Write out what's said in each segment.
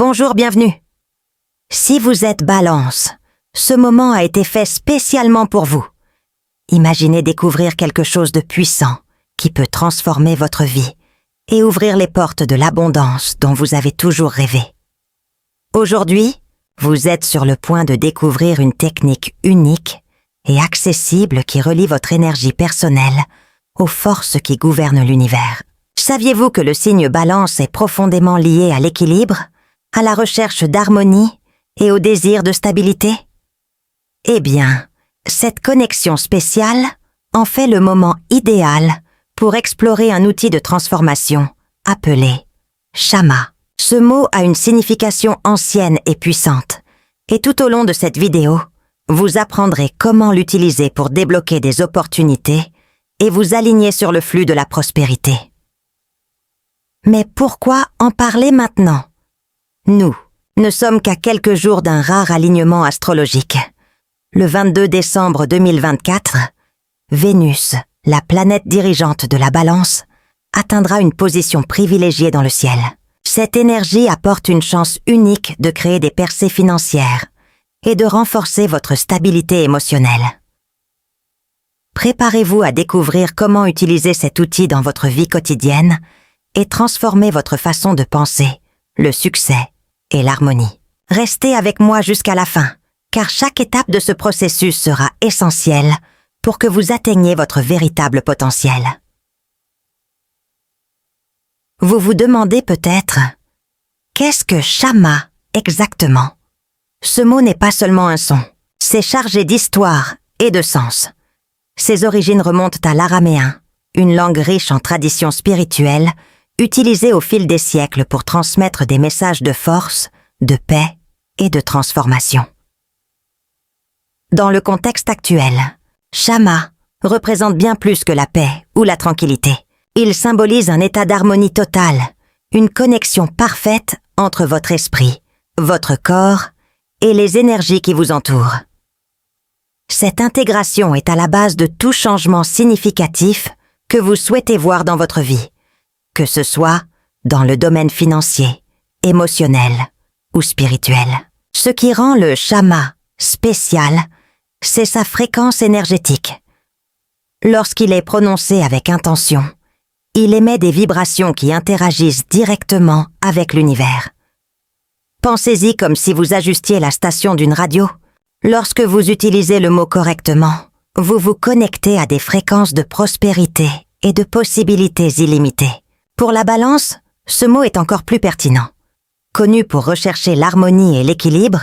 Bonjour, bienvenue. Si vous êtes Balance, ce moment a été fait spécialement pour vous. Imaginez découvrir quelque chose de puissant qui peut transformer votre vie et ouvrir les portes de l'abondance dont vous avez toujours rêvé. Aujourd'hui, vous êtes sur le point de découvrir une technique unique et accessible qui relie votre énergie personnelle aux forces qui gouvernent l'univers. Saviez-vous que le signe Balance est profondément lié à l'équilibre, à la recherche d'harmonie et au désir de stabilité? Eh bien, cette connexion spéciale en fait le moment idéal pour explorer un outil de transformation appelé Shama. Ce mot a une signification ancienne et puissante, et tout au long de cette vidéo, vous apprendrez comment l'utiliser pour débloquer des opportunités et vous aligner sur le flux de la prospérité. Mais pourquoi en parler maintenant? Nous ne sommes qu'à quelques jours d'un rare alignement astrologique. Le 22 décembre 2024, Vénus, la planète dirigeante de la Balance, atteindra une position privilégiée dans le ciel. Cette énergie apporte une chance unique de créer des percées financières et de renforcer votre stabilité émotionnelle. Préparez-vous à découvrir comment utiliser cet outil dans votre vie quotidienne et transformer votre façon de penser, le succès et l'harmonie. Restez avec moi jusqu'à la fin, car chaque étape de ce processus sera essentielle pour que vous atteigniez votre véritable potentiel. Vous vous demandez peut-être, qu'est-ce que Shama exactement? Ce mot n'est pas seulement un son, c'est chargé d'histoire et de sens. Ses origines remontent à l'araméen, une langue riche en traditions spirituelles, utilisée au fil des siècles pour transmettre des messages de force, de paix et de transformation. Dans le contexte actuel, Shama représente bien plus que la paix ou la tranquillité. Il symbolise un état d'harmonie totale, une connexion parfaite entre votre esprit, votre corps et les énergies qui vous entourent. Cette intégration est à la base de tout changement significatif que vous souhaitez voir dans votre vie, que ce soit dans le domaine financier, émotionnel ou spirituel. Ce qui rend le Shama spécial, c'est sa fréquence énergétique. Lorsqu'il est prononcé avec intention, il émet des vibrations qui interagissent directement avec l'univers. Pensez-y comme si vous ajustiez la station d'une radio. Lorsque vous utilisez le mot correctement, vous vous connectez à des fréquences de prospérité et de possibilités illimitées. Pour la Balance, ce mot est encore plus pertinent. Connu pour rechercher l'harmonie et l'équilibre,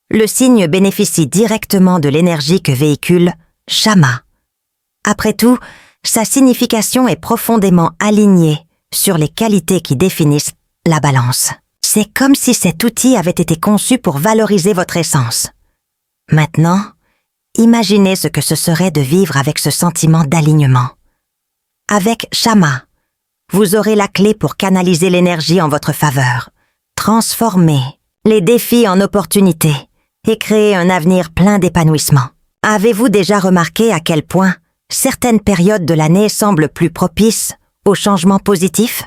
le signe bénéficie directement de l'énergie que véhicule Shama. Après tout, sa signification est profondément alignée sur les qualités qui définissent la Balance. C'est comme si cet outil avait été conçu pour valoriser votre essence. Maintenant, imaginez ce que ce serait de vivre avec ce sentiment d'alignement. Avec Shama, vous aurez la clé pour canaliser l'énergie en votre faveur, transformer les défis en opportunités et créer un avenir plein d'épanouissement. Avez-vous déjà remarqué à quel point certaines périodes de l'année semblent plus propices aux changements positifs?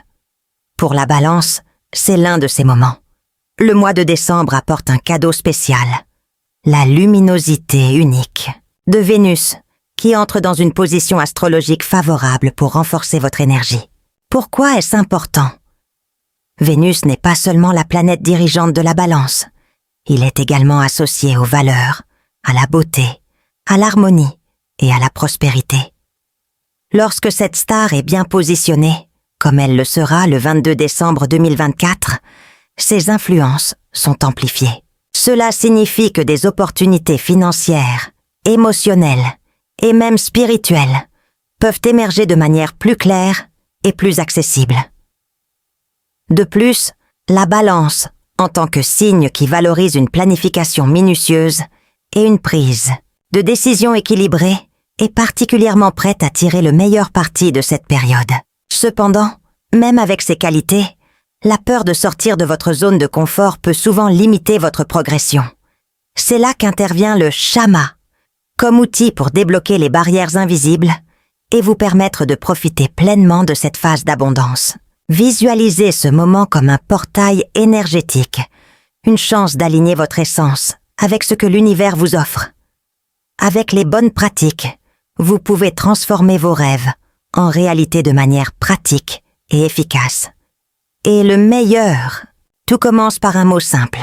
Pour la Balance, c'est l'un de ces moments. Le mois de décembre apporte un cadeau spécial, la luminosité unique de Vénus, qui entre dans une position astrologique favorable pour renforcer votre énergie. Pourquoi est-ce important? Vénus n'est pas seulement la planète dirigeante de la Balance, il est également associé aux valeurs, à la beauté, à l'harmonie et à la prospérité. Lorsque cette star est bien positionnée, comme elle le sera le 22 décembre 2024, ses influences sont amplifiées. Cela signifie que des opportunités financières, émotionnelles et même spirituelles peuvent émerger de manière plus claire et plus accessible. De plus, la Balance, en tant que signe qui valorise une planification minutieuse et une prise de décision équilibrée, est particulièrement prête à tirer le meilleur parti de cette période. Cependant, même avec ces qualités, la peur de sortir de votre zone de confort peut souvent limiter votre progression. C'est là qu'intervient le Shama, comme outil pour débloquer les barrières invisibles et vous permettre de profiter pleinement de cette phase d'abondance. Visualisez ce moment comme un portail énergétique, une chance d'aligner votre essence avec ce que l'univers vous offre. Avec les bonnes pratiques, vous pouvez transformer vos rêves en réalité de manière pratique et efficace. Et le meilleur, tout commence par un mot simple,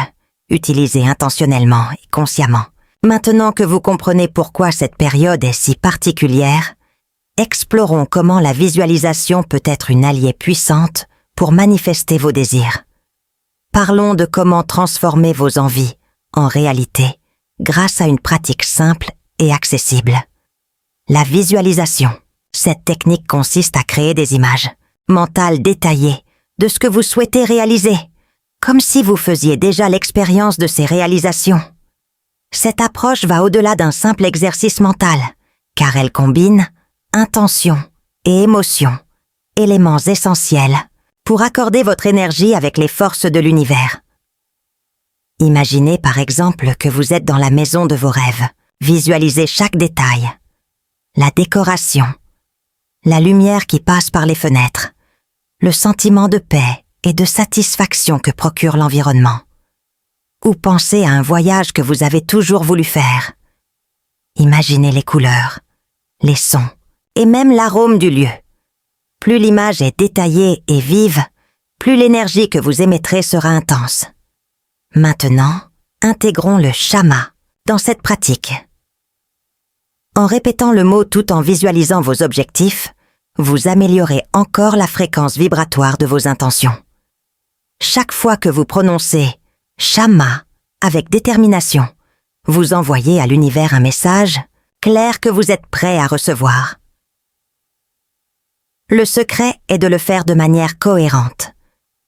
utilisé intentionnellement et consciemment. Maintenant que vous comprenez pourquoi cette période est si particulière, explorons comment la visualisation peut être une alliée puissante pour manifester vos désirs. Parlons de comment transformer vos envies en réalité grâce à une pratique simple et accessible. La visualisation. Cette technique consiste à créer des images mentales détaillées de ce que vous souhaitez réaliser, comme si vous faisiez déjà l'expérience de ces réalisations. Cette approche va au-delà d'un simple exercice mental, car elle combine intention et émotion, éléments essentiels pour accorder votre énergie avec les forces de l'univers. Imaginez par exemple que vous êtes dans la maison de vos rêves. Visualisez chaque détail. La décoration, la lumière qui passe par les fenêtres, le sentiment de paix et de satisfaction que procure l'environnement. Ou pensez à un voyage que vous avez toujours voulu faire. Imaginez les couleurs, les sons et même l'arôme du lieu. Plus l'image est détaillée et vive, plus l'énergie que vous émettrez sera intense. Maintenant, intégrons le shama dans cette pratique. En répétant le mot tout en visualisant vos objectifs, vous améliorez encore la fréquence vibratoire de vos intentions. Chaque fois que vous prononcez « shama » avec détermination, vous envoyez à l'univers un message clair que vous êtes prêt à recevoir. Le secret est de le faire de manière cohérente.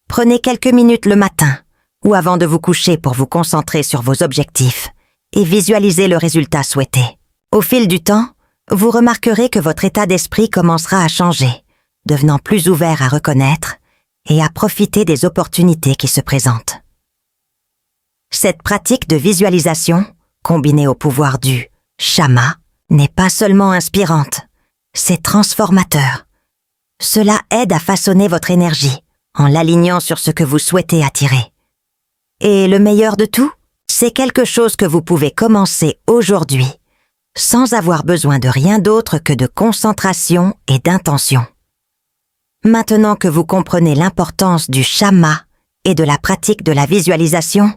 Prenez quelques minutes le matin ou avant de vous coucher pour vous concentrer sur vos objectifs et visualiser le résultat souhaité. Au fil du temps, vous remarquerez que votre état d'esprit commencera à changer, devenant plus ouvert à reconnaître et à profiter des opportunités qui se présentent. Cette pratique de visualisation, combinée au pouvoir du shama, n'est pas seulement inspirante, c'est transformateur. Cela aide à façonner votre énergie en l'alignant sur ce que vous souhaitez attirer. Et le meilleur de tout, c'est quelque chose que vous pouvez commencer aujourd'hui, sans avoir besoin de rien d'autre que de concentration et d'intention. Maintenant que vous comprenez l'importance du shama et de la pratique de la visualisation,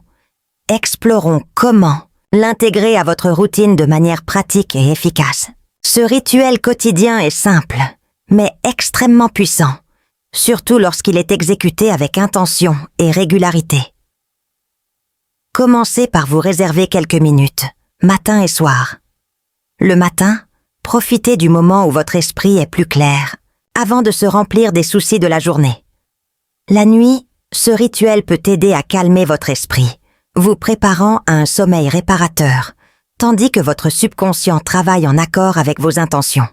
explorons comment l'intégrer à votre routine de manière pratique et efficace. Ce rituel quotidien est simple, mais extrêmement puissant, surtout lorsqu'il est exécuté avec intention et régularité. Commencez par vous réserver quelques minutes, matin et soir. Le matin, profitez du moment où votre esprit est plus clair, avant de se remplir des soucis de la journée. La nuit, ce rituel peut aider à calmer votre esprit, vous préparant à un sommeil réparateur, tandis que votre subconscient travaille en accord avec vos intentions.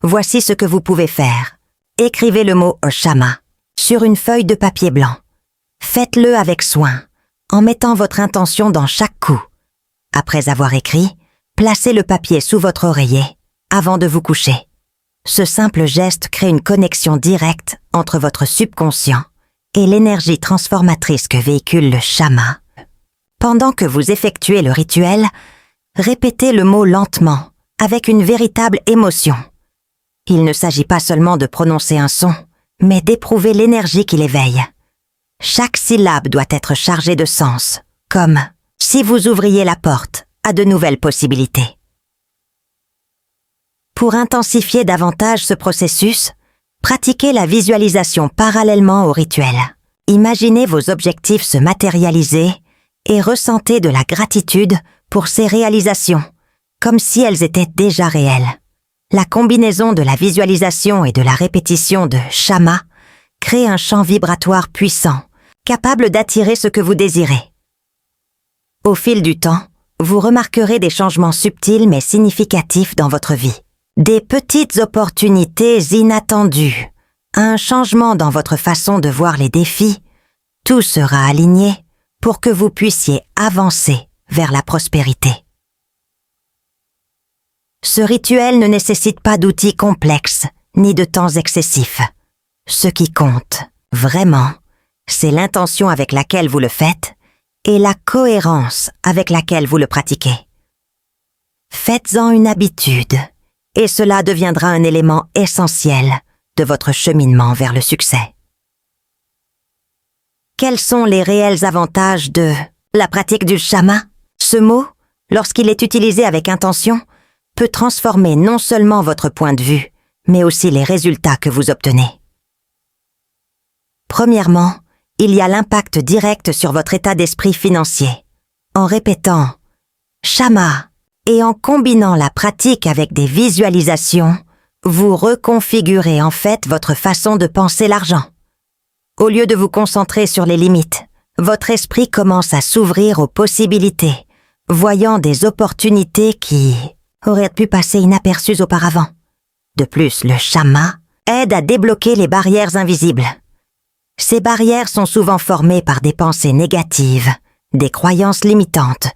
Voici ce que vous pouvez faire. Écrivez le mot shama sur une feuille de papier blanc. Faites-le avec soin, en mettant votre intention dans chaque coup. Après avoir écrit, placez le papier sous votre oreiller avant de vous coucher. Ce simple geste crée une connexion directe entre votre subconscient et l'énergie transformatrice que véhicule le shama. Pendant que vous effectuez le rituel, répétez le mot lentement, avec une véritable émotion. Il ne s'agit pas seulement de prononcer un son, mais d'éprouver l'énergie qui l'éveille. Chaque syllabe doit être chargée de sens, comme si vous ouvriez la porte à de nouvelles possibilités. Pour intensifier davantage ce processus, pratiquez la visualisation parallèlement au rituel. Imaginez vos objectifs se matérialiser et ressentez de la gratitude pour ces réalisations, comme si elles étaient déjà réelles. La combinaison de la visualisation et de la répétition de shama crée un champ vibratoire puissant, capable d'attirer ce que vous désirez. Au fil du temps, vous remarquerez des changements subtils mais significatifs dans votre vie. Des petites opportunités inattendues, un changement dans votre façon de voir les défis, tout sera aligné pour que vous puissiez avancer vers la prospérité. Ce rituel ne nécessite pas d'outils complexes ni de temps excessif. Ce qui compte, vraiment, c'est l'intention avec laquelle vous le faites et la cohérence avec laquelle vous le pratiquez. Faites-en une habitude, et cela deviendra un élément essentiel de votre cheminement vers le succès. Quels sont les réels avantages de la pratique du shama? Ce mot, lorsqu'il est utilisé avec intention, peut transformer non seulement votre point de vue, mais aussi les résultats que vous obtenez. Premièrement, il y a l'impact direct sur votre état d'esprit financier. En répétant « shama » et en combinant la pratique avec des visualisations, vous reconfigurez en fait votre façon de penser l'argent. Au lieu de vous concentrer sur les limites, votre esprit commence à s'ouvrir aux possibilités, voyant des opportunités qui auraient pu passer inaperçues auparavant. De plus, le shama aide à débloquer les barrières invisibles. Ces barrières sont souvent formées par des pensées négatives, des croyances limitantes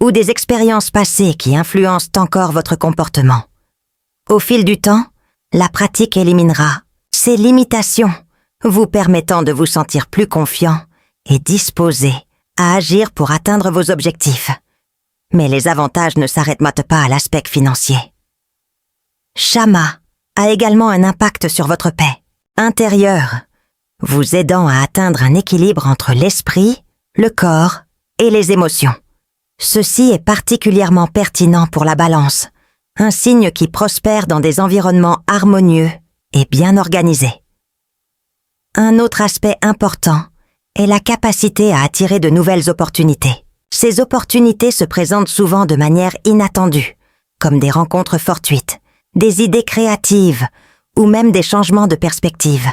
ou des expériences passées qui influencent encore votre comportement. Au fil du temps, la pratique éliminera ces limitations, vous permettant de vous sentir plus confiant et disposé à agir pour atteindre vos objectifs. Mais les avantages ne s'arrêtent pas à l'aspect financier. Shama a également un impact sur votre paix intérieure, vous aidant à atteindre un équilibre entre l'esprit, le corps et les émotions. Ceci est particulièrement pertinent pour la balance, un signe qui prospère dans des environnements harmonieux et bien organisés. Un autre aspect important est la capacité à attirer de nouvelles opportunités. Ces opportunités se présentent souvent de manière inattendue, comme des rencontres fortuites, des idées créatives ou même des changements de perspective.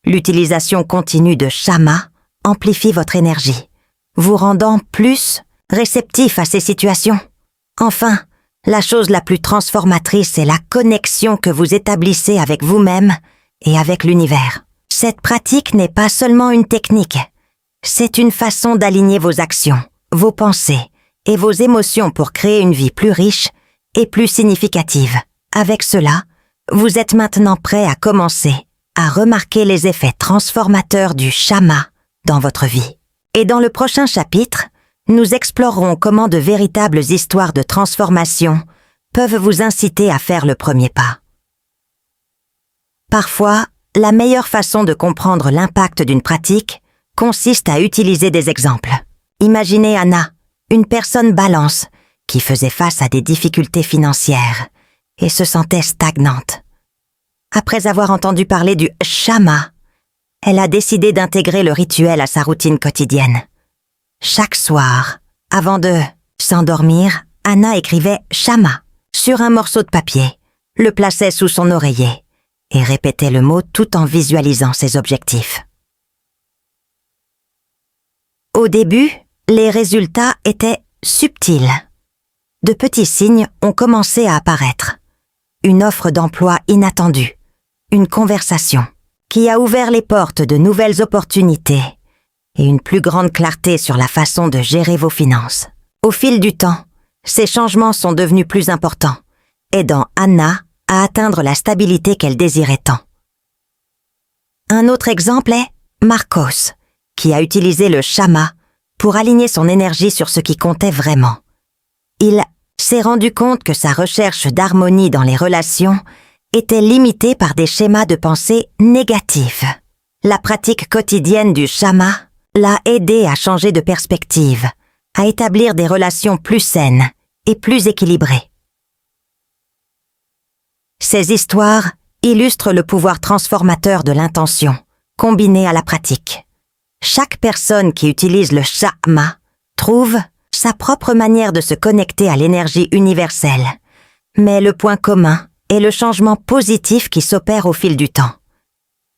L'utilisation continue de shama amplifie votre énergie, vous rendant plus réceptif à ces situations. Enfin, la chose la plus transformatrice est la connexion que vous établissez avec vous-même et avec l'univers. Cette pratique n'est pas seulement une technique, c'est une façon d'aligner vos actions, vos pensées et vos émotions pour créer une vie plus riche et plus significative. Avec cela, vous êtes maintenant prêt à commencer à remarquer les effets transformateurs du shama dans votre vie. Et dans le prochain chapitre, nous explorerons comment de véritables histoires de transformation peuvent vous inciter à faire le premier pas. Parfois, la meilleure façon de comprendre l'impact d'une pratique consiste à utiliser des exemples. Imaginez Anna, une personne balance, qui faisait face à des difficultés financières et se sentait stagnante. Après avoir entendu parler du shama, elle a décidé d'intégrer le rituel à sa routine quotidienne. Chaque soir, avant de s'endormir, Anna écrivait shama sur un morceau de papier, le plaçait sous son oreiller et répétait le mot tout en visualisant ses objectifs. Au début, les résultats étaient subtils. De petits signes ont commencé à apparaître. Une offre d'emploi inattendue, une conversation qui a ouvert les portes de nouvelles opportunités et une plus grande clarté sur la façon de gérer vos finances. Au fil du temps, ces changements sont devenus plus importants, aidant Anna à atteindre la stabilité qu'elle désirait tant. Un autre exemple est Marcos, qui a utilisé le shama pour aligner son énergie sur ce qui comptait vraiment. Il s'est rendu compte que sa recherche d'harmonie dans les relations était limitée par des schémas de pensée négatifs. La pratique quotidienne du shama l'a aidé à changer de perspective, à établir des relations plus saines et plus équilibrées. Ces histoires illustrent le pouvoir transformateur de l'intention, combiné à la pratique. Chaque personne qui utilise le shama trouve sa propre manière de se connecter à l'énergie universelle, mais le point commun est le changement positif qui s'opère au fil du temps.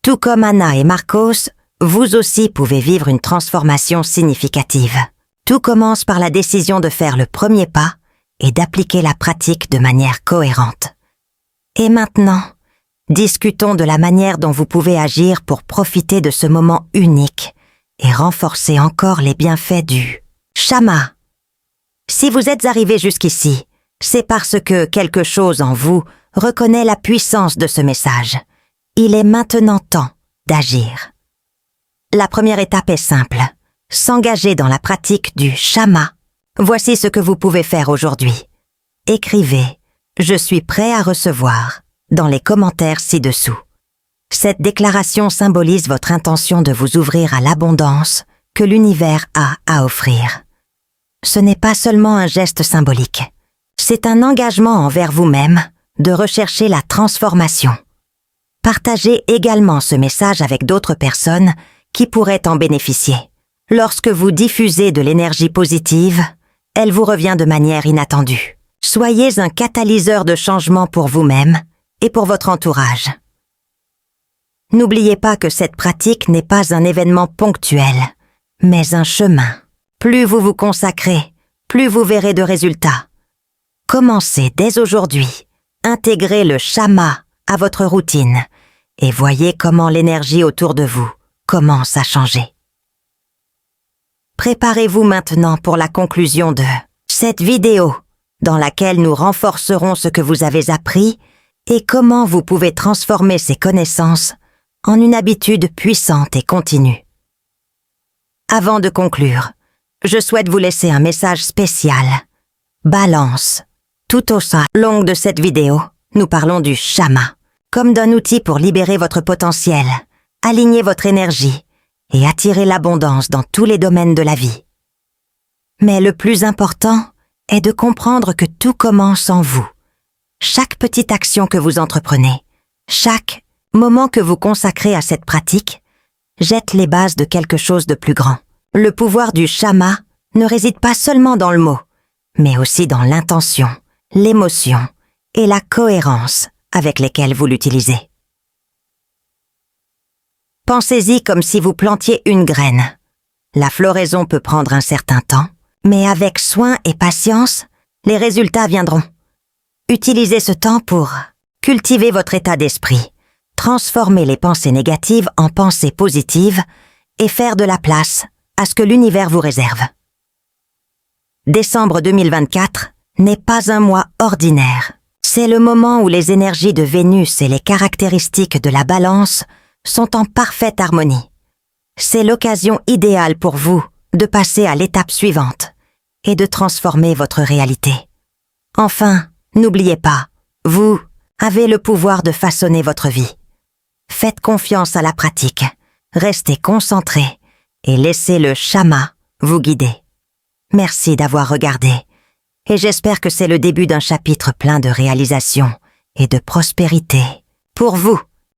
Tout comme Anna et Marcos, vous aussi pouvez vivre une transformation significative. Tout commence par la décision de faire le premier pas et d'appliquer la pratique de manière cohérente. Et maintenant, discutons de la manière dont vous pouvez agir pour profiter de ce moment unique et renforcer encore les bienfaits du shama. Si vous êtes arrivé jusqu'ici, c'est parce que quelque chose en vous reconnaît la puissance de ce message. Il est maintenant temps d'agir. La première étape est simple. s'engager dans la pratique du shama. Voici ce que vous pouvez faire aujourd'hui. Écrivez « Je suis prêt à recevoir » dans les commentaires ci-dessous. Cette déclaration symbolise votre intention de vous ouvrir à l'abondance que l'univers a à offrir. Ce n'est pas seulement un geste symbolique, c'est un engagement envers vous-même de rechercher la transformation. Partagez également ce message avec d'autres personnes qui pourraient en bénéficier. Lorsque vous diffusez de l'énergie positive, elle vous revient de manière inattendue. Soyez un catalyseur de changement pour vous-même et pour votre entourage. N'oubliez pas que cette pratique n'est pas un événement ponctuel, mais un chemin. Plus vous vous consacrez, plus vous verrez de résultats. Commencez dès aujourd'hui. Intégrez le shama à votre routine et voyez comment l'énergie autour de vous commence à changer. Préparez-vous maintenant pour la conclusion de cette vidéo, dans laquelle nous renforcerons ce que vous avez appris et comment vous pouvez transformer ces connaissances en une habitude puissante et continue. Avant de conclure, je souhaite vous laisser un message spécial. Balance. Tout au long de cette vidéo, nous parlons du shama, comme d'un outil pour libérer votre potentiel, aligner votre énergie et attirer l'abondance dans tous les domaines de la vie. Mais le plus important est de comprendre que tout commence en vous. Chaque petite action que vous entreprenez, chaque moment que vous consacrez à cette pratique, jette les bases de quelque chose de plus grand. Le pouvoir du shama ne réside pas seulement dans le mot, mais aussi dans l'intention, l'émotion et la cohérence avec lesquelles vous l'utilisez. Pensez-y comme si vous plantiez une graine. La floraison peut prendre un certain temps, mais avec soin et patience, les résultats viendront. Utilisez ce temps pour cultiver votre état d'esprit, transformer les pensées négatives en pensées positives et faire de la place à ce que l'univers vous réserve. Décembre 2024 n'est pas un mois ordinaire. C'est le moment où les énergies de Vénus et les caractéristiques de la balance sont en parfaite harmonie. C'est l'occasion idéale pour vous de passer à l'étape suivante et de transformer votre réalité. Enfin, n'oubliez pas, vous avez le pouvoir de façonner votre vie. Faites confiance à la pratique, restez concentrés et laissez le shama vous guider. Merci d'avoir regardé et j'espère que c'est le début d'un chapitre plein de réalisations et de prospérité pour vous.